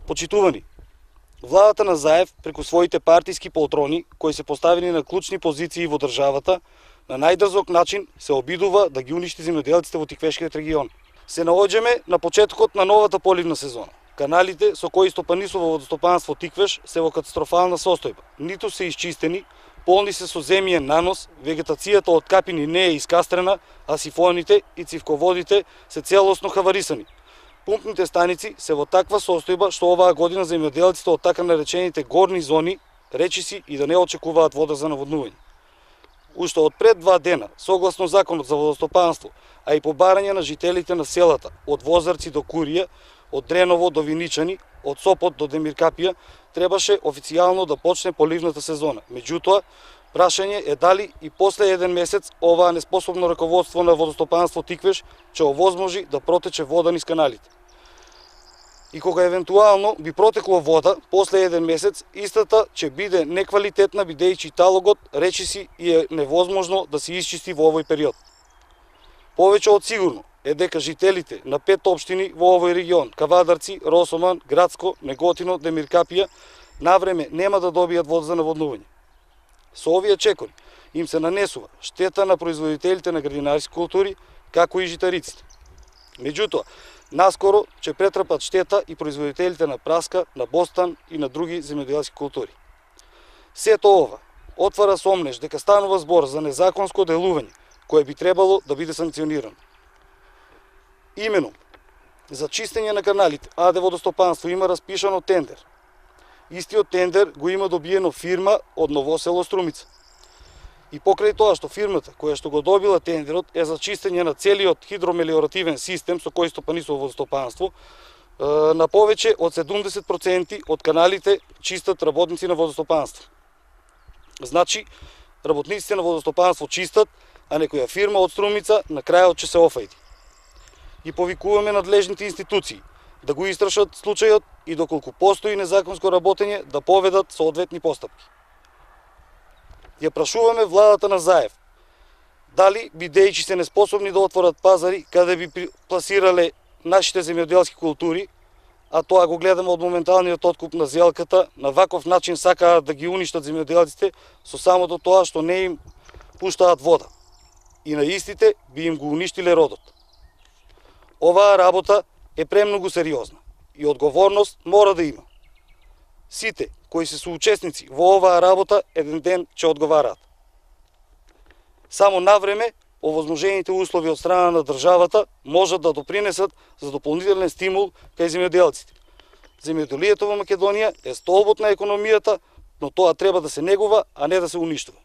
Почитувани, владата на Заев преку своите партиски полтрони, кои се поставени на клучни позиции во државата, на најдрзок начин се обидува да ги уништи земјоделците во Тиквешкиот регион. Се наоѓаме на почетокот на новата поливна сезона. Каналите со кои стопанисува водостопанство Тиквеш се во катастрофална состојба. Ниту се исчистени, полни се со земјен нанос, вегетацијата од капини не е искастрена, а сифоните и цивководите се целосно хаварисани. Пумпните станици се во таква состојба што оваа година земјоделците од така наречените горни зони речиси и да не очекуваат вода за наводнување. Уште од пред 2 дена, согласно законот за водостопанство, а и по барање на жителите на селата, од Возарци до Курија, од Дреново до Виничани, од Сопот до Демиркапија, требаше официјално да почне поливната сезона. Меѓутоа, прашање е дали и после еден месец оваа неспособно раководство на водостопанство Тиквеш ќе овозможи да протече вода низ каналите. И кога евентуално би протекло вода после еден месец, истата ќе биде неквалитетна бидејќи талогот речиси и е невозможно да се исчисти во овој период. Повеќе од сигурно е дека жителите на 5 општини во овој регион, Кавадарци, Росоман, Градско, Неготино, Демиркапија, навреме нема да добијат вода за наводнување. Со овие чекори им се нанесува штета на производителите на градинарски култури, како и житариците. Меѓутоа, наскоро ќе претрпат штета и производителите на праска, на бостан и на други земјоделски култури. Сето ова отвара сомнеж дека станува збор за незаконско делување, кое би требало да биде санкционирано. Имено, за чистење на каналите АД Водостопанство има распишано тендер. Истиот тендер го има добиено фирма од Новосело Струмица. И покрај тоа што фирмата која што го добила тендерот е за чистење на целиот хидромелиоративен систем со кој стопанисува водостопанство, на повеќе од 70% од каналите чистат работници на водостопанство. Значи, работниците на водостопанство чистат, а некоја фирма од Струмица на крајот ќе се офајди. И повикуваме надлежните институции да го истрашат случајот и доколку постои незаконско работење да поведат соодветни постапки. Ја прашуваме владата на Заев дали бидејќи се неспособни да отворат пазари каде би пласирале нашите земјоделски култури, а тоа го гледаме од моменталниот откуп на зелката, на ваков начин сакаат да ги уништат земјоделците со самото тоа што не им пуштаат вода. И на истите би им го уништиле родот. Оваа работа е премногу сериозна и одговорност мора да има. Сите кои се соучесници во оваа работа еден ден ќе одговараат. Само навреме овозможените услови од страна на државата можат да допринесат за дополнителен стимул кај земјоделците. Земјоделието во Македонија е столбот на економијата, но тоа треба да се негува, а не да се уништува.